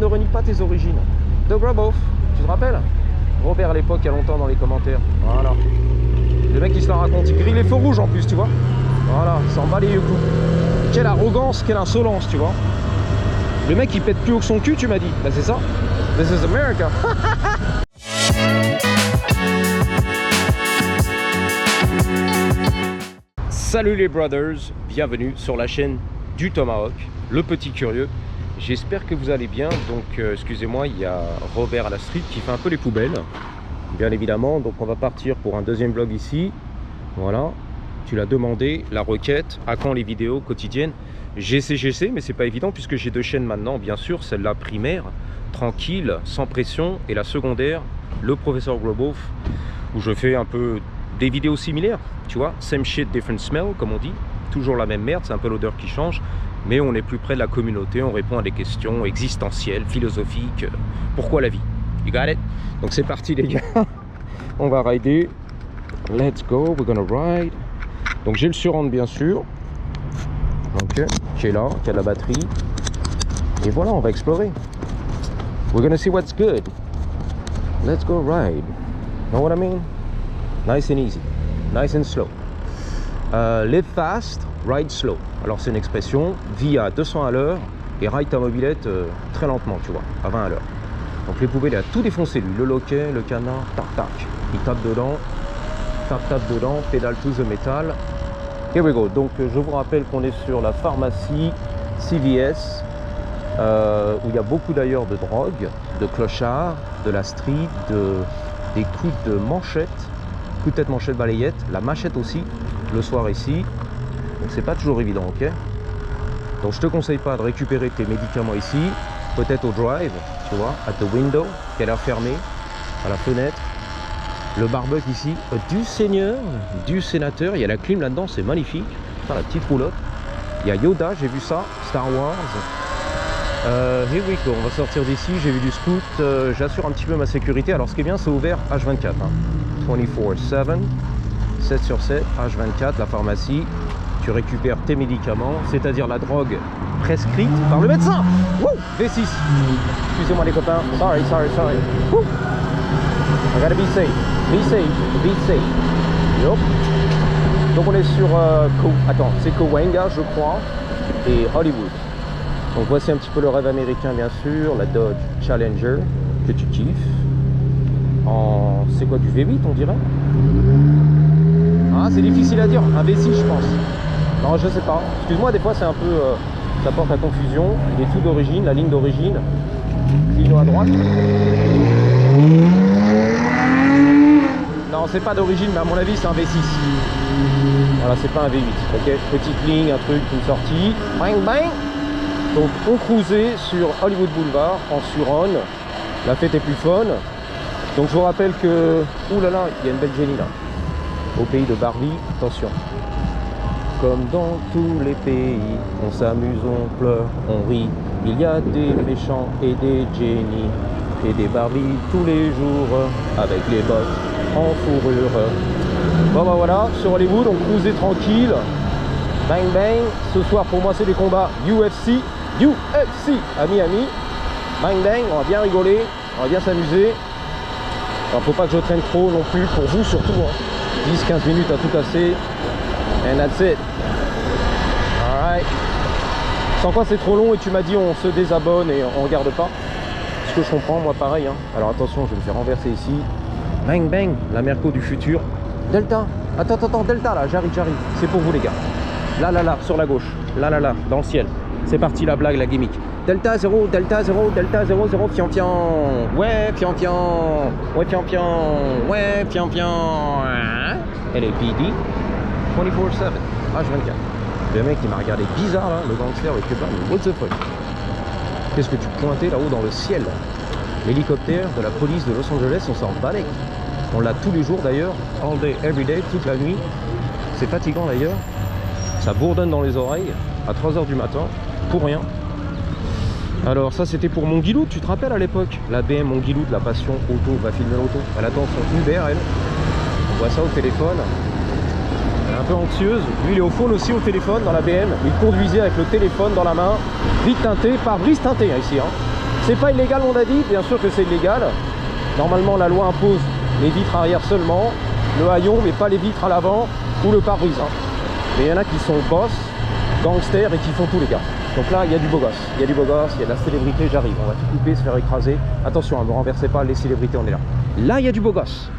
ne renie pas tes origines. The Grub-Off, tu te rappelles? Robert à l'époque, il y a longtemps dans les commentaires. Voilà. Le mec, il se la raconte. Il grille les feux rouges en plus, tu vois. Voilà, il s'en bat les yeux coups. Quelle arrogance, quelle insolence, tu vois. Le mec, il pète plus haut que son cul, tu m'as dit. Bah, c'est ça. This is America. Salut les brothers, bienvenue sur la chaîne du Tomahawk, le petit curieux. J'espère que vous allez bien. Donc excusez-moi, il y a Robert à la street qui fait un peu les poubelles, bien évidemment. Donc on va partir pour un deuxième vlog ici. Voilà, tu l'as demandé, la requête, à quand les vidéos quotidiennes GC, mais c'est pas évident puisque j'ai deux chaînes maintenant, bien sûr. Celle-là primaire, tranquille, sans pression, et la secondaire, le professeur Grub-Off, où je fais un peu des vidéos similaires, tu vois, same shit, different smell, comme on dit, toujours la même merde, c'est un peu l'odeur qui change, mais on est plus près de la communauté, on répond à des questions existentielles, philosophiques, pourquoi la vie, you got it? Donc c'est parti les gars, on va rider, let's go, we're gonna ride. Donc j'ai le Surround bien sûr, ok, qui est là, qui a de la batterie, et voilà, on va explorer, we're gonna see what's good, let's go ride, know what I mean? Nice and easy, nice and slow. Live fast, ride slow. Alors c'est une expression, vis à 200 à l'heure et ride ta mobilette très lentement, tu vois, à 20 à l'heure. Donc les poubelles, il a tout défoncé lui, le loquet, le canard, tac tac. Il tape dedans, tape dedans, pédale to the metal. Here we go. Donc je vous rappelle qu'on est sur la pharmacie CVS, où il y a beaucoup d'ailleurs de drogue, de clochards, de la street, des coups de manchette. Coup de tête, manchette, balayette, la machette aussi, le soir ici, donc c'est pas toujours évident, ok? Donc je te conseille pas de récupérer tes médicaments ici, peut-être au drive, tu vois, at the window, qui a l'air fermé, à la fenêtre, le barbecue ici, du seigneur, du sénateur, il y a la clim là-dedans, c'est magnifique, enfin, la petite roulotte, il y a Yoda, j'ai vu ça, Star Wars, here we go, on va sortir d'ici, j'ai vu du scoot, j'assure un petit peu ma sécurité, alors ce qui est bien, c'est ouvert H24, hein. 24/7, 7 sur 7, H24, la pharmacie, tu récupères tes médicaments, c'est-à-dire la drogue prescrite par le médecin. Woo! V6. Excusez-moi les copains, sorry. Woo! I gotta be safe, be safe. Yup. Donc on est sur, c'est Cahuenga je crois, et Hollywood. Donc voici un petit peu le rêve américain bien sûr, la Dodge Challenger, que tu kiffes. C'est quoi, du V8 on dirait? Ah, c'est difficile à dire, un V6 je pense. Non, je sais pas, excuse-moi, des fois c'est un peu ça porte à confusion. Il est tout d'origine, la ligne d'origine, clignot à droite. Non, c'est pas d'origine, mais à mon avis c'est un V6. Voilà, c'est pas un V8, ok, petite ligne, un truc, une sortie, bang bang. Donc on cruisait sur Hollywood Boulevard en Suron, la fête est plus fun. Donc je vous rappelle que, ouh là là, il y a une belle Jenny là, au pays de Barbie, attention. Comme dans tous les pays, on s'amuse, on pleure, on rit. Il y a des méchants et des Jenny, et des Barbie tous les jours, avec les bottes en fourrure. Bon bah voilà, sur Hollywood, on cruisait tranquille, bang bang. Ce soir pour moi c'est des combats UFC à Miami, bang bang, on va bien rigoler, on va bien s'amuser. Alors faut pas que je traîne trop non plus, pour vous surtout, hein. 10-15 minutes à tout casser, and that's it. Alright. Sans quoi c'est trop long et tu m'as dit on se désabonne et on regarde pas. Ce que je comprends, moi pareil, hein. Alors attention, je vais me faire renverser ici. Bang bang, la Merco du futur. Delta, attends, Delta là, j'arrive. C'est pour vous les gars. Là, sur la gauche. Là, dans le ciel. C'est parti la blague, la gimmick. Delta 0, Delta 0, Delta 0, 0, pian. Ouais, pian. Ouais, pian. LAPD, 24/7, H24. Le mec, il m'a regardé bizarre, là, le gangster avec les blancs, mais what the fuck? Qu'est-ce que tu pointais là-haut dans le ciel? L'hélicoptère de la police de Los Angeles, on s'en balèque. On l'a tous les jours d'ailleurs, all day, every day, toute la nuit. C'est fatigant d'ailleurs. Ça bourdonne dans les oreilles, à 3 h du matin, pour rien. Alors ça c'était pour Monguiloute, tu te rappelles à l'époque? La BM Monguiloute, la passion auto, va filmer l'auto. Elle attend son Uber, elle. On voit ça au téléphone. Elle est un peu anxieuse. Lui il est au phone aussi au téléphone dans la BM. Il conduisait avec le téléphone dans la main. Vite teinté, pare-brise teinté ici. Hein. C'est pas illégal, on a dit, bien sûr que c'est illégal. Normalement, la loi impose les vitres arrière seulement, le haillon, mais pas les vitres à l'avant ou le pare-brise. Hein. Mais il y en a qui sont boss, gangsters et qui font tout, les gars. Donc là, il y a du beau gosse, il y a du beau gosse, il y a de la célébrité, j'arrive. On va tout couper, se faire écraser. Attention, ne me renversez pas, les célébrités, on est là. Là, il y a du beau gosse.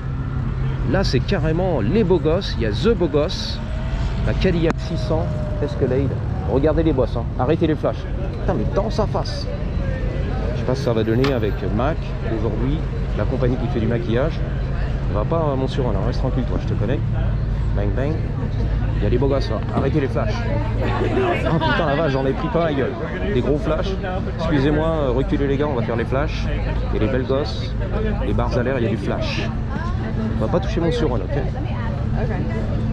Là, c'est carrément les beaux gosses. Il y a The Beau Gosse, la Cadillac 600 Escalade. Regardez les boss, hein. Arrêtez les flashs. Putain, mais dans sa face. Je sais pas ce que ça va donner avec MAC aujourd'hui, la compagnie qui fait du maquillage. On va pas mon suron, reste tranquille, toi, je te connais. Bang bang. Il y a des beaux gosses là, arrêtez les flashs. Oh putain la vache, j'en ai pris pas la gueule. Des gros flashs. Excusez-moi, reculez les gars, on va faire les flashs. Et les belles gosses, les barres à l'air, il y a du flash. On va pas toucher mon suron, ok?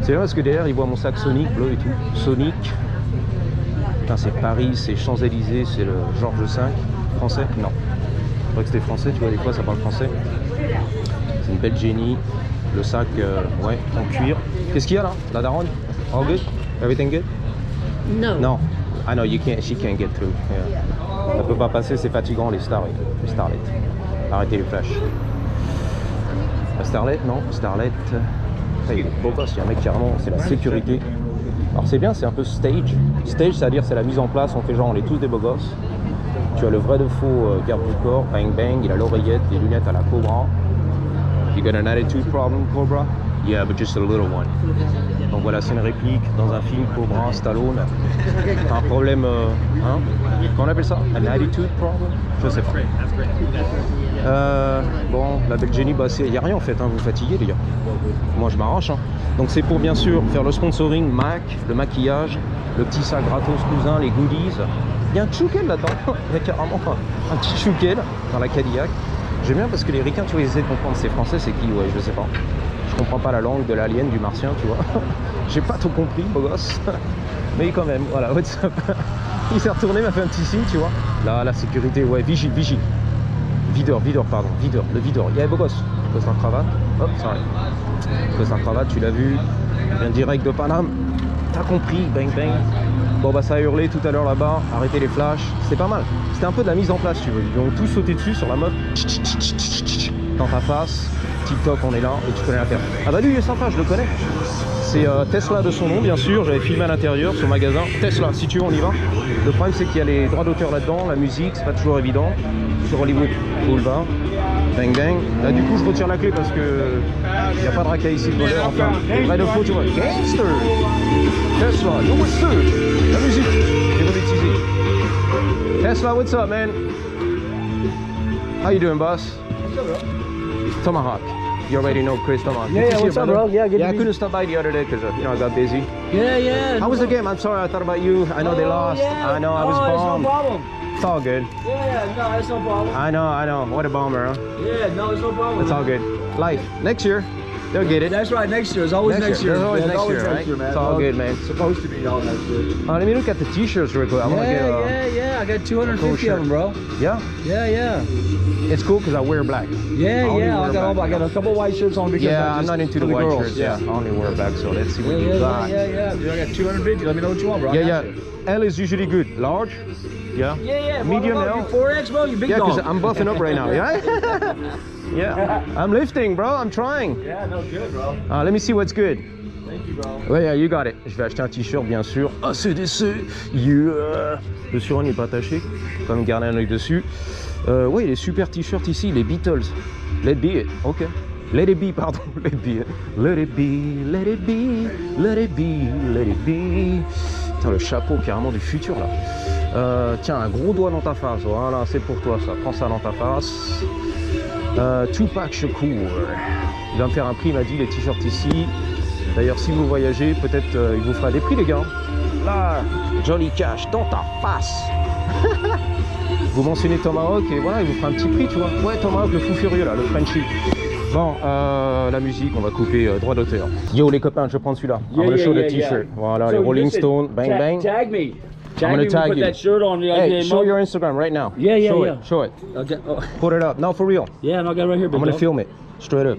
C'est vrai parce que derrière il voit mon sac Sonic bleu et tout. Sonic. Putain, c'est Paris, c'est Champs-Élysées, c'est le Georges V. Français? Non. Je crois que c'était français, tu vois, des fois ça parle français. C'est une belle génie. Le sac, ouais, en cuir. Qu'est-ce qu'il y a là? La daronne? All good? Everything good? No. Non. Ah non, she can't get through. Yeah. Ça peut pas passer, c'est fatigant les starlets. Les starlets. Arrêtez les flashs. La starlet? Non, starlet. Ça, il est beau gosse, il y a un mec carrément, c'est la sécurité. Alors c'est bien, c'est un peu stage. Stage, c'est-à-dire c'est la mise en place, on fait genre, on est tous des beaux gosses. Tu as le vrai de faux garde du corps, bang bang, il a l'oreillette, les lunettes à la Cobra. You got an attitude problem, Cobra? Yeah, but just a little one. Donc voilà, c'est une réplique dans un film, Cobra, Stallone. T'as un problème, hein? Comment on appelle ça? An attitude problem? Je sais pas. Bon, la belle Jenny, bah il n'y a rien en fait, hein, vous fatiguez les gars. Moi je m'arrache. Hein. Donc c'est pour bien sûr faire le sponsoring, MAC, le maquillage, le petit sac gratos cousin, les goodies. Il y a un chouquel là-dedans, il y a carrément un petit chouquel dans la Cadillac. J'aime bien parce que les ricains, tu vois, ils essaient de comprendre c'est français, c'est qui, ouais, je sais pas. Je comprends pas la langue de l'alien, du martien, tu vois. J'ai pas tout compris, beau gosse. Mais quand même, voilà, what's up. Il s'est retourné, m'a fait un petit signe, tu vois. Là, la sécurité, ouais, vigile. Videur, pardon, le videur. Il y a beau gosse. Costard cravate, hop, ça arrive. Costard cravate, tu l'as vu. Vient direct de Paname. T'as compris, bang bang. Bon bah ça a hurlé tout à l'heure là-bas, arrêtez les flashs, c'était pas mal. C'était un peu de la mise en place, tu veux. Ils ont tous sauté dessus sur la mode. Dans ta face, TikTok on est là et tu connais l'affaire. Ah bah lui il est sympa, je le connais. C'est Tesla de son nom bien sûr, j'avais filmé à l'intérieur sur le magasin. Tesla, si tu veux on y va. Le problème c'est qu'il y a les droits d'auteur là-dedans, la musique, c'est pas toujours évident. Sur Hollywood Boulevard. Bang bang. Là du coup je retire la clé parce que il n'y a pas de racaille ici. Enfin, vrai de faux tu vois. Gangster Tesla, yo what's up? La musique, j'ai monétisé. Tesla, what's up man? How you doing boss? What's up, bro? Tomahawk. You already know Chris Tomahawk. Yeah, what's up, bro? Yeah, I couldn't stop by the other day because you know I got busy. Yeah. How was the game? I'm sorry, I thought about you. I know they lost. Yeah. I know I was bummed. No problem. It's all good. Yeah, no, it's no problem. I know. What a bummer, huh? Yeah, no, it's no problem. It's all good. Life. Next year, they'll get it. That's right, next year. It's always next year. There's always man. next year, Always right? man. It's all good, man. It's supposed to be all next year. Let me look at the t-shirts real quick. I want to get Yeah. I got 250 cool of them, bro. Yeah? Yeah. It's cool because I wear black. Yeah. only I wear got black. I got a couple white shirts on because Yeah, I I'm just, not into for the white girls. shirts. Yeah, I only wear black, so let's see what you got. Yeah. I got 250. Let me know what you want, bro. Yeah. L is usually good. Large? Yeah. Yeah. Medium bro, now? you 4X, bro. You big Yeah, because dog. I'm buffing up right now. Yeah? Yeah. I'm lifting, bro. I'm trying. Yeah, no good, bro. Let me see what's good. Thank you, bro. Ouais, yeah, you got it. Je vais acheter un t-shirt, bien sûr. ACDC. Yeah. Le suron n'est pas attaché. Quand même garder un œil dessus. Ouais, les super t-shirts ici, les Beatles. Let it be. Ok. Let it be, pardon. Let it be. Let it be. Let it be. Let it be. Let it be. Putain, le chapeau carrément du futur là. Tiens, un gros doigt dans ta face. Voilà, c'est pour toi ça. Prends ça dans ta face. Tupac Shakur. Il va me faire un prix, il m'a dit, les t-shirts ici. D'ailleurs, si vous voyagez, peut-être il vous fera des prix, les gars. Là, Johnny Cash, dans ta face. Vous mentionnez Tomahawk et voilà, il vous fera un petit prix, tu vois. Ouais, Tomahawk, le fou furieux, là, le Frenchie. Bon, la musique, on va couper droit d'auteur. Yo, les copains, je prends celui-là. I'm gonna show the t-shirt. Voilà, So les Rolling listen, Stones, bang bang. Tag me. I'm gonna tag put you. that shirt on. Hey, show your Instagram right now. Yeah. Show it. Okay. Oh. Put it up. No, for real. Yeah, I got it right here, big I'm gonna dog. film it straight up.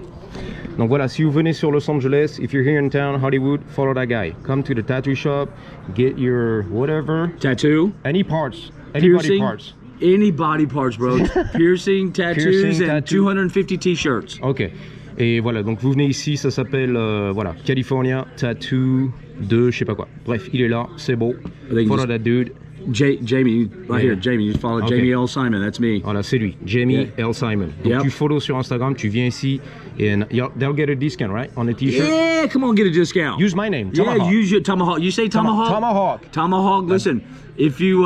Donc voilà, si vous venez sur Los Angeles, if you're here in town, Hollywood, follow that guy. Come to the tattoo shop, get your whatever, Tattoo. any parts, any body Piercing. parts. Any body parts, bro. Piercing, tattoos, Piercing, and tattoo. 250 t-shirts. Ok. Et voilà, donc vous venez ici, ça s'appelle voilà, California Tattoo de je sais pas quoi. Bref, il est là, c'est beau. think Follow just- that dude. Jamie, right Yeah. here. Jamie, you follow Okay. Jamie L. Simon. That's me. Voilà, c'est lui, Jamie L. Simon. Donc Yep. tu follow sur Instagram, tu viens ici, and they'll get a discount, right, on the t-shirt. Yeah, come on, get a discount. Use my name, yeah, Tomahawk. use your Tomahawk. You say Tomahawk? Tomahawk. Tomahawk. Listen, if you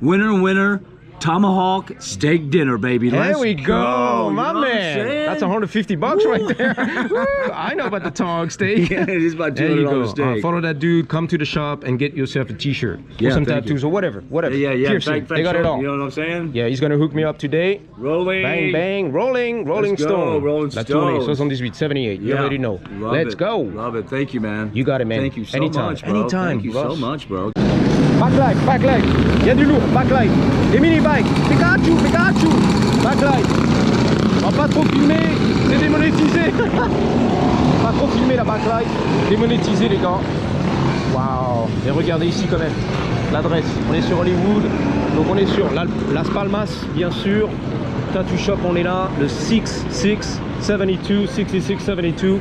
winner, Tomahawk steak dinner, baby. There Let's we go, You my know what I'm man. saying? That's $150 right there. Woo, I know about the Tomahawk steak. Yeah, it is about There you go. $200 steak. Follow that dude. Come to the shop and get yourself a T-shirt, or Yeah, some thank tattoos, or whatever. Yeah, yeah. Piercing. They got it all. You know what I'm saying? Yeah, he's gonna hook me up today. Rolling. Bang bang, rolling Let's go, Stone. Rolling La tournée Stones. 78, 78. You Yeah. already know. Love Let's it. go. Love it. Thank you, man. You got it, man. Thank you so Anytime. much, bro. Anytime, Thank you boss. so much, bro. Backlight. Il y a du lourd. Backlight. Des mini bikes. Pikachu. Backlight. On va pas trop filmer. C'est démonétisé. Pas trop filmer la backlight. Démonétisé, les gars. Waouh. Et regardez ici quand même l'adresse. On est sur Hollywood. Donc on est sur Las Palmas, bien sûr. Tattoo Shop, on est là. Le 6672.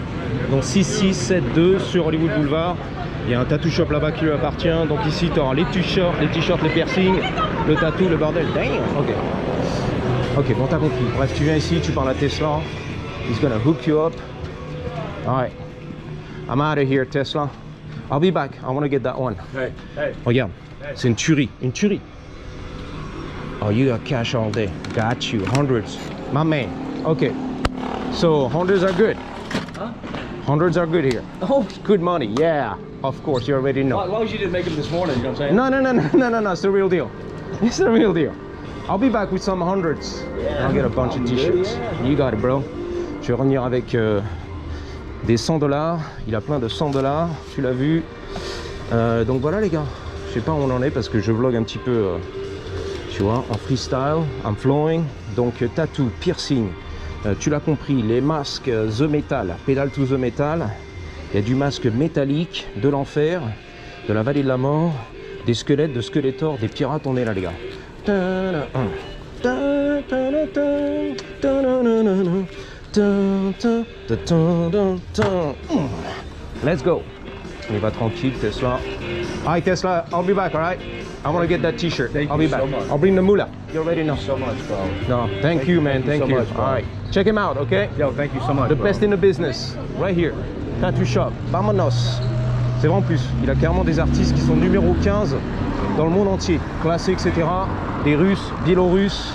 Donc 6672 sur Hollywood Boulevard. Il y a un tattoo shop là-bas qui lui appartient. Donc ici, tu auras les t-shirts, les piercings, le tattoo, le bordel. Damn. Ok, bon, t'as compris. Bref, tu viens ici, tu parles à Tesla. He's gonna hook you up. Alright. I'm out of here, Tesla. I'll be back. I want to get that one. Hey. Regarde, c'est une tuerie. Oh, you got cash all day. Got you. Hundreds. My man. Okay. So, hundreds are good. Huh? Hundreds are good here. Oh, Good money, yeah. Of course, you already know. as long as you didn't make them this morning, you know what I'm saying? No. It's the real deal. It's the real deal. I'll be back with some hundreds. Yeah. I'll get a bunch of t-shirts. Yeah. You got it, bro. Je vais revenir avec des $100. Il a plein de $100. Tu l'as vu. Donc voilà, les gars. Je sais pas où on en est parce que je vlog un petit peu, tu vois, en freestyle. I'm flowing. Donc tattoo, piercing. Tu l'as compris, les masques The Metal, Pedal to the Metal. Il y a du masque métallique, de l'enfer, de la vallée de la mort, des squelettes, de Skeletor, des pirates, on est là, les gars. Let's go. On y va tranquille, Tesla. Alright, Tesla, I'll be back, alright? I want to get that t-shirt. Thank I'll you be back. so much. I'll bring the moolah. You already know. So much, bro. No, thank you, man. Thank so you. much, bro. Alright. Check him out, okay? Yo, thank you so much, The bro. best in the business, right here. Tattoo Shop, Vamonos. C'est vrai en plus, il a clairement des artistes qui sont numéro 15 dans le monde entier. Classés, etc. Des Russes, Biélorusses,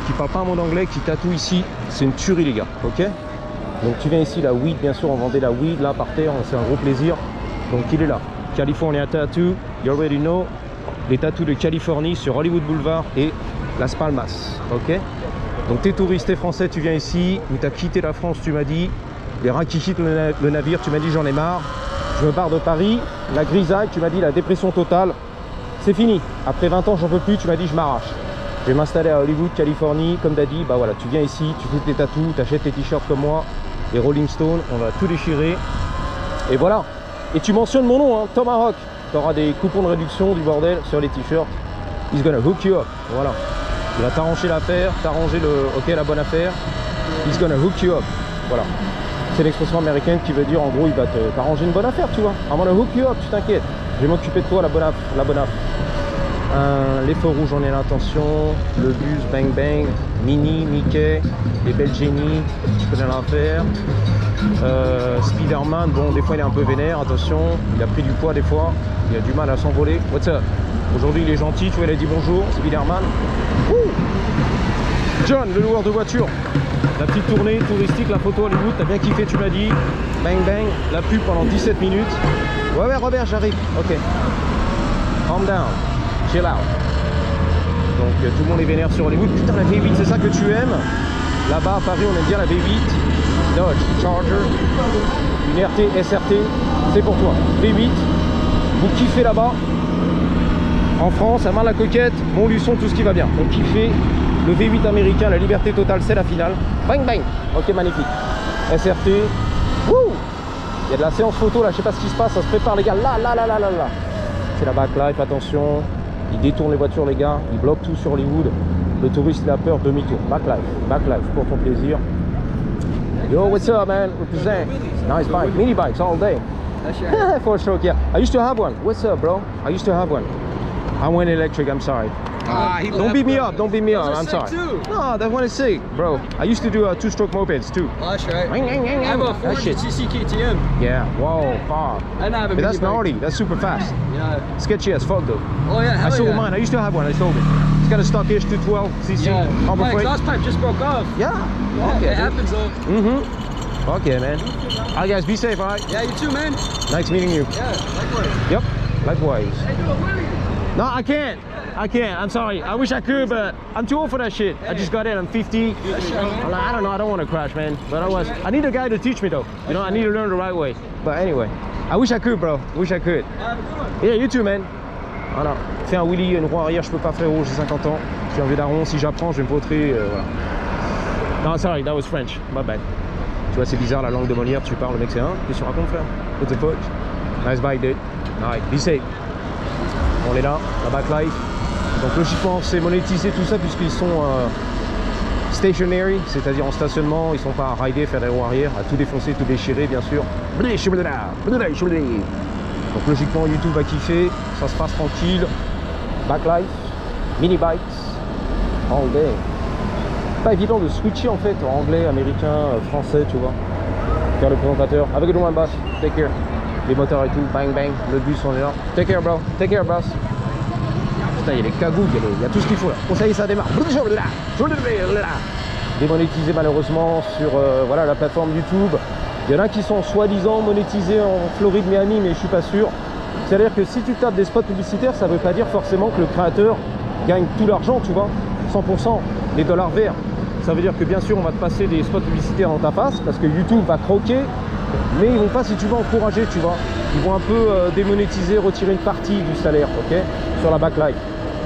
qui parlent pas un mot d'anglais, qui tatouent ici. C'est une tuerie, les gars, ok? Donc tu viens ici, la weed, bien sûr, on vendait la weed là par terre, c'est un gros plaisir. Donc il est là. California Tattoo, you already know. Les tattoos de Californie sur Hollywood Boulevard et Las Palmas, ok? Donc t'es touriste, t'es français, tu viens ici, ou t'as quitté la France, tu m'as dit, les rats qui quittent le navire, tu m'as dit j'en ai marre, je me barre de Paris, la grisaille, tu m'as dit la dépression totale, c'est fini, après 20 ans j'en peux plus, tu m'as dit je m'arrache. Je vais m'installer à Hollywood, Californie, comme t'as dit, bah voilà, tu viens ici, tu fais tes tatous, t'achètes tes t-shirts comme moi, les Rolling Stones, on va tout déchirer, et voilà. Et tu mentionnes mon nom, hein, Tomahawk, t'auras des coupons de réduction du bordel sur les t-shirts, he's gonna hook you up, voilà. Il va t'arranger l'affaire, t'arranger la bonne affaire. He's gonna hook you up. Voilà. C'est l'expression américaine qui veut dire en gros il va t'arranger une bonne affaire, tu vois. I'm gonna hook you up, tu t'inquiètes. Je vais m'occuper de toi, la bonne affaire. Les feux rouges, on est là, attention. Le bus, bang bang. Minnie, Mickey, les belles Jenny, tu connais l'affaire. Spider-Man, bon, des fois il est un peu vénère, attention. Il a pris du poids des fois. Il a du mal à s'envoler. What's up? Aujourd'hui il est gentil, tu vois, il a dit bonjour, Spider-Man. John, le loueur de voiture. La petite tournée touristique, la photo Hollywood, t'as bien kiffé, tu m'as dit. Bang bang, la pub pendant 17 minutes. Ouais, Robert, j'arrive. Ok. Calm down. Chill out. Donc tout le monde est vénère sur Hollywood. Putain, la V8, c'est ça que tu aimes? Là-bas à Paris, on aime bien la V8. Dodge Charger. Une RT, SRT. C'est pour toi. V8. Vous kiffez là-bas. En France, à Marne-la-Coquette, Montluçon, tout ce qui va bien. On kiffait le V8 américain, la liberté totale, c'est la finale. Bang bang. Ok, magnifique. SRT. Wouh. Il y a de la séance photo là, je sais pas ce qui se passe, ça se prépare les gars. Là. C'est la backlife, attention. Ils détournent les voitures les gars, ils bloquent tout sur Hollywood. Le touriste il a peur, demi-tour. Back life pour ton plaisir. Yo, what's up, man? Represent. Nice bike, mini bikes all day. That's your 4-stroke, yeah. I used to have one. What's up, bro? I used to have one. I went electric. I'm sorry. he Don't beat me up. Don't beat me up. I'm Those are sorry. sick, too. No, that one is sick, bro. I used to do 2-stroke mopeds too. Oh, that's right. I have a That shit. 400cc KTM. Yeah. Whoa, fuck. And I have a But that's mini bike. gnarly. That's super fast. Yeah. Sketchy as fuck though. Oh yeah, hell I sold yeah. mine. I used to have one. I sold it. It's got a stockish 212cc. Yeah. Harbor My Freight. exhaust pipe just broke off. Yeah. Yeah, Okay, it dude. happens though. Mm-hmm. Okay, man. All right, guys, be safe, all right? Yeah, you too, man. Nice meeting you. Yeah, likewise. Yep, likewise. Hey, do a wheelie. No, I can't. I'm sorry. I wish I could, but I'm too old for that shit. I just got in. I'm 50. That's right, man. I'm like, I don't know. I don't want to crash, man. But I need a guy to teach me, though. You know, I need to learn the right way. But anyway, I wish I could, bro. Wish I could. Have a good one. Yeah, you too, man. Voilà. Fais un wheelie, une roue arrière, je peux pas, frérot. J'ai 50 ans. Je suis un vieux daron. Si j'apprends, je vais me vautrer. Voilà. Non, sorry, that was French. My bad. Tu vois, c'est bizarre la langue de Molière. Tu parles, le mec, c'est un. Qu'est-ce que tu racontes, frère? What the fuck? Nice bike, dude. Alright, be safe. On est là, la backlife. Donc logiquement c'est monétisé tout ça puisqu'ils sont stationary, c'est-à-dire en stationnement, ils sont pas à rider, faire des roues arrière, à tout défoncer, tout déchirer bien sûr. Donc logiquement YouTube va kiffer, ça se passe tranquille. Backlife, mini bikes, all day. Pas évident de switcher en fait en anglais, américain, français, tu vois. Faire le présentateur. Avec le boss, take care. Les moteurs et tout, bang bang, le bus on est là. Take care bro, take care boss. Putain, il y a les cagoules, il y a tout ce qu'il faut là. Bon, ça y est, ça démarre. Démonétisé malheureusement sur voilà, la plateforme YouTube. Il y en a qui sont soi-disant monétisés en Floride, Miami, mais je suis pas sûr. C'est-à-dire que si tu tapes des spots publicitaires, ça veut pas dire forcément que le créateur gagne tout l'argent, tu vois, 100%, les dollars verts. Ça veut dire que bien sûr, on va te passer des spots publicitaires dans ta face parce que YouTube va croquer, mais ils vont pas, si tu veux, encourager, tu vois. Ils vont un peu démonétiser, retirer une partie du salaire, ok, sur la backlight.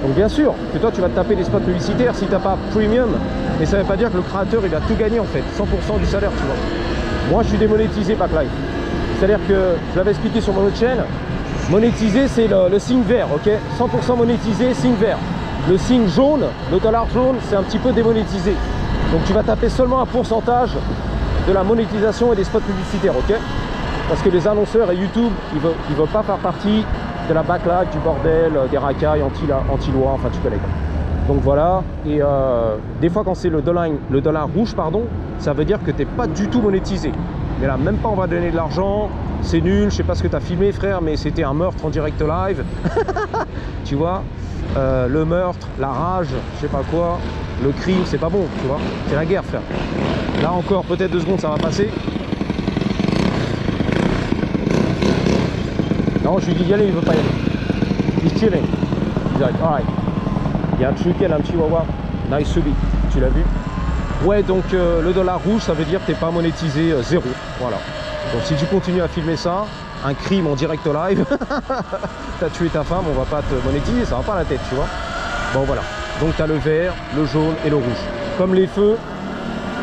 Donc bien sûr que toi tu vas te taper des spots publicitaires si tu n'as pas premium, mais ça ne veut pas dire que le créateur il va tout gagner en fait, 100% du salaire, tu vois. Moi je suis démonétisé backlight. C'est-à-dire que, je l'avais expliqué sur mon autre chaîne, monétisé c'est le signe vert, ok, 100% monétisé, signe vert. Le signe jaune, le dollar jaune, c'est un petit peu démonétisé. Donc tu vas taper seulement un pourcentage de la monétisation et des spots publicitaires, ok. Parce que les annonceurs et YouTube, ils veulent pas faire partie de la backlight, du bordel, des racailles, anti-loi, enfin tu connais quoi. Donc voilà, et des fois quand c'est le dollar rouge, pardon, ça veut dire que t'es pas du tout monétisé. Mais là, même pas on va donner de l'argent, c'est nul, je sais pas ce que t'as filmé frère, mais c'était un meurtre en direct live. Tu vois, le meurtre, la rage, je sais pas quoi, le crime, c'est pas bon, tu vois, c'est la guerre frère. Là encore, peut-être 2 secondes, ça va passer. Non, je lui dis d'y aller, il veut pas y aller. He's chilling. He's like, alright. Il y a un chicken, un chihuahua. Nice subi. Tu l'as vu? Ouais, donc le dollar rouge, ça veut dire que t'es pas monétisé, zéro. Voilà. Donc si tu continues à filmer ça, un crime en direct live, t'as tué ta femme, on va pas te monétiser, ça va pas à la tête, tu vois. Bon voilà. Donc t'as le vert, le jaune et le rouge. Comme les feux,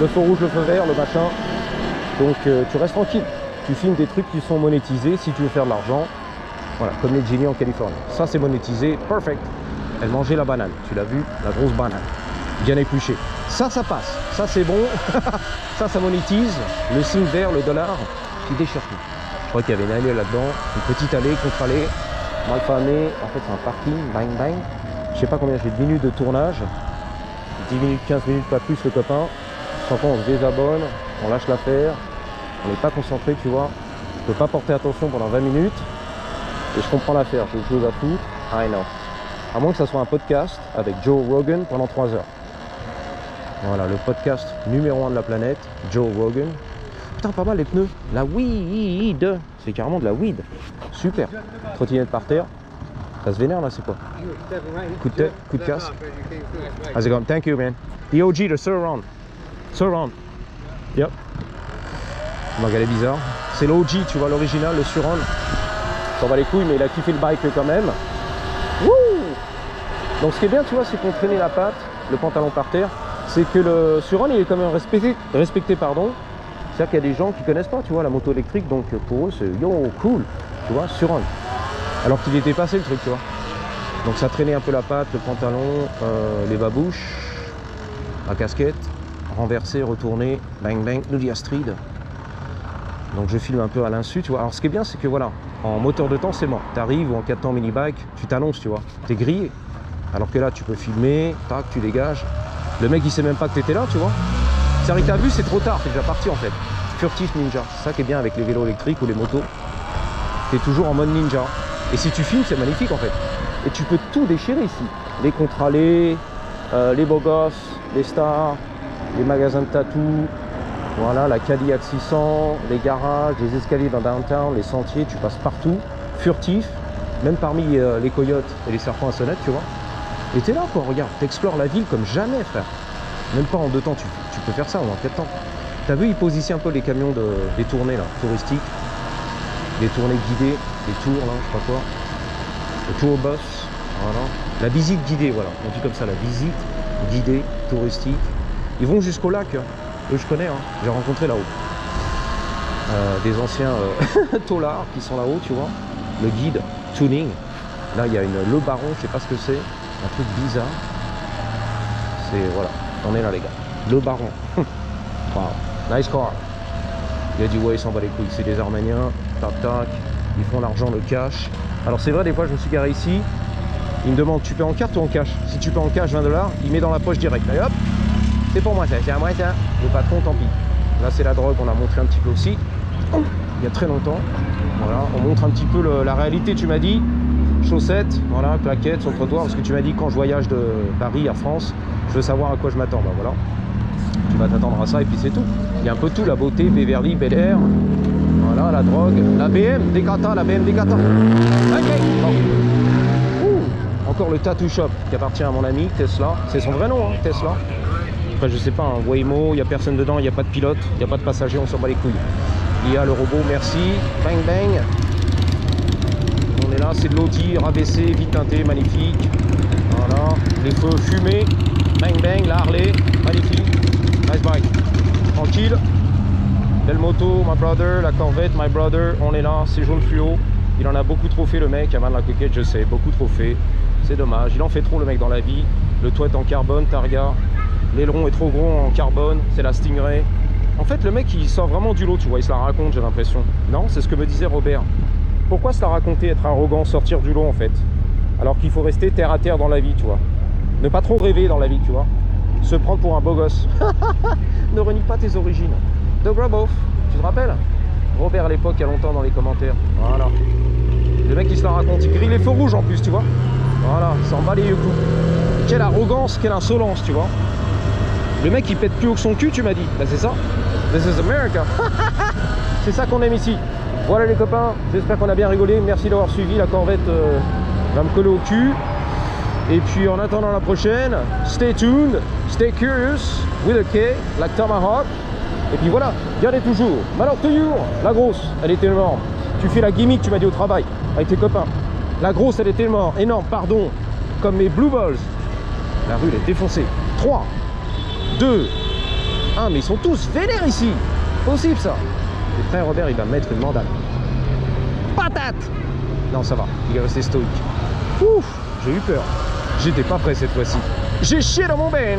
le feu rouge, le feu vert, le machin. Donc tu restes tranquille. Tu filmes des trucs qui sont monétisés si tu veux faire de l'argent. Voilà, comme les Jimmy en Californie. Ça c'est monétisé, perfect. Elle mangeait la banane, tu l'as vu, la grosse banane. Bien épluchée. Ça passe, ça c'est bon. ça monétise. Le signe vert, le dollar, qui déchire tout. Je crois qu'il y avait une allée là-dedans, une petite allée, contre-allée, mal famée. En fait c'est un parking, bang bang. Je sais pas combien j'ai de minutes de tournage. 10 minutes, 15 minutes, pas plus le copain. Sans quoi on se désabonne, on lâche l'affaire. On n'est pas concentré, tu vois. Je peux pas porter attention pendant 20 minutes. Et je comprends l'affaire, j'ai autre chose à foutre. I know. À moins que ça soit un podcast avec Joe Rogan pendant 3 heures. Voilà, le podcast numéro 1 de la planète, Joe Rogan. Putain, pas mal les pneus. La weed. C'est carrément de la weed. Super. Trottinette par terre. Ça se vénère là, c'est quoi? Coup de tête, coup de casse. How's it going? Thank you, man. The OG, the Surround. Surround. Yep. On m'a regardé bizarre. C'est l'OG, tu vois, l'original, le Surround. Ça va les couilles, mais il a kiffé le bike quand même. Wouh! Donc ce qui est bien, tu vois, c'est qu'on traînait la patte, le pantalon par terre. C'est que le Surround, il est quand même respecté pardon. C'est-à-dire qu'il y a des gens qui connaissent pas, tu vois, la moto électrique. Donc pour eux, c'est yo, cool, tu vois, Surround. Alors qu'il était passé le truc, tu vois. Donc ça traînait un peu la patte, le pantalon, les babouches. à casquette, renversé, retourné, bang bang, Nudia Street. Donc je filme un peu à l'insu, tu vois. Alors ce qui est bien, c'est que voilà, en moteur de temps, c'est mort. Tu arrives ou en 4 temps mini-bike, tu t'annonces, tu vois. T'es grillé. Alors que là, tu peux filmer, tac, tu dégages. Le mec, il sait même pas que t'étais là, tu vois. C'est vrai que t'as vu, c'est trop tard, t'es déjà parti en fait. Furtif ninja, c'est ça qui est bien avec les vélos électriques ou les motos. T'es toujours en mode ninja. Et si tu filmes, c'est magnifique en fait. Et tu peux tout déchirer ici. Les contre-allées, les beaux gosses, les stars, les magasins de tatou, voilà, la Cadillac 600, les garages, les escaliers dans downtown, les sentiers, tu passes partout, furtif, même parmi les coyotes et les serpents à sonnette, tu vois. Et t'es là quoi, regarde, t'explores la ville comme jamais, frère. Même pas en 2 temps, tu peux faire ça, ou en 4 temps. T'as vu, ils posent ici un peu les camions des tournées là, touristiques, des tournées guidées, des tours là, je sais pas quoi, le tour bus, voilà. La visite guidée, voilà, on dit comme ça, la visite guidée, touristique. Ils vont jusqu'au lac, hein. Eux je connais, hein. J'ai rencontré là-haut des anciens taulards qui sont là-haut, tu vois. Le guide, tuning. Là il y a Le Baron, je sais pas ce que c'est, un truc bizarre. C'est, voilà, on est là les gars. Le Baron. Wow, nice car. Il a dit ouais, il s'en bat les couilles, c'est des Arméniens, tac tac, ils font l'argent, le cash. Alors c'est vrai, des fois je me suis garé ici, il me demande tu paies en carte ou en cash. Si tu paies en cash 20 $, il met dans la poche direct. Et hop, c'est pour moi ça, c'est à moi ça. Le patron, tant pis. Là c'est la drogue, on a montré un petit peu aussi, il y a très longtemps. Voilà, on montre un petit peu la réalité, tu m'as dit. Chaussettes, voilà, plaquettes sur le trottoir, parce que tu m'as dit quand je voyage de Paris à France, je veux savoir à quoi je m'attends. Bah voilà, tu vas t'attendre à ça et puis c'est tout. Il y a un peu tout, la beauté, Beverly, Bel Air, voilà, la drogue, la BM, Decathlon, la BM Decathlon. Okay. Oh. Encore le Tattoo Shop qui appartient à mon ami Tesla, c'est son vrai nom, hein, Tesla. Après je sais pas, un Waymo, il n'y a personne dedans, il n'y a pas de pilote, il n'y a pas de passager, on s'en bat les couilles. Il y a le robot, merci, bang bang. On est là, c'est de l'Audi, rabaissé, vite teinté, magnifique. Voilà, les feux fumés, bang bang, la Harley, magnifique. Nice bike, tranquille. Belle moto, my brother, la Corvette, my brother, on est là, c'est jaune fluo. Il en a beaucoup trop fait le mec, avant de la coquette, je sais, beaucoup trop fait. C'est dommage, il en fait trop le mec dans la vie. Le toit est en carbone, Targa. L'aileron est trop gros en carbone, c'est la Stingray. En fait, le mec, il sort vraiment du lot, tu vois, il se la raconte, j'ai l'impression. Non, c'est ce que me disait Robert. Pourquoi se la raconter, être arrogant, sortir du lot, en fait? Alors qu'il faut rester terre à terre dans la vie, tu vois. Ne pas trop rêver dans la vie, tu vois. Se prendre pour un beau gosse. Ne renie pas tes origines. De Graboff, tu te rappelles? Robert à l'époque, il y a longtemps dans les commentaires. Voilà. Le mec, il se la raconte, il grille les feux rouges en plus, tu vois. Voilà, il s'en bat les yeux coups. Quelle arrogance, quelle insolence, tu vois. Le mec il pète plus haut que son cul, tu m'as dit. Bah c'est ça. This is America. C'est ça qu'on aime ici. Voilà les copains, j'espère qu'on a bien rigolé. Merci d'avoir suivi, la Corvette va me coller au cul. Et puis en attendant la prochaine, stay tuned, stay curious, with a K, like Tomahawk. Et puis voilà, regardez toujours. Alors toujours, la grosse, elle est énorme. Tu fais la gimmick, tu m'as dit au travail, avec tes copains. La grosse, elle est tellement énorme, pardon, comme mes Blue Balls. La rue, elle est défoncée. 3, 2, 1, mais ils sont tous vénères ici. Possible ça. Le frère Robert, il va me mettre une mandale. Patate. Non, ça va, il est resté stoïque. Ouf, j'ai eu peur. J'étais pas prêt cette fois-ci. J'ai chié dans mon ben.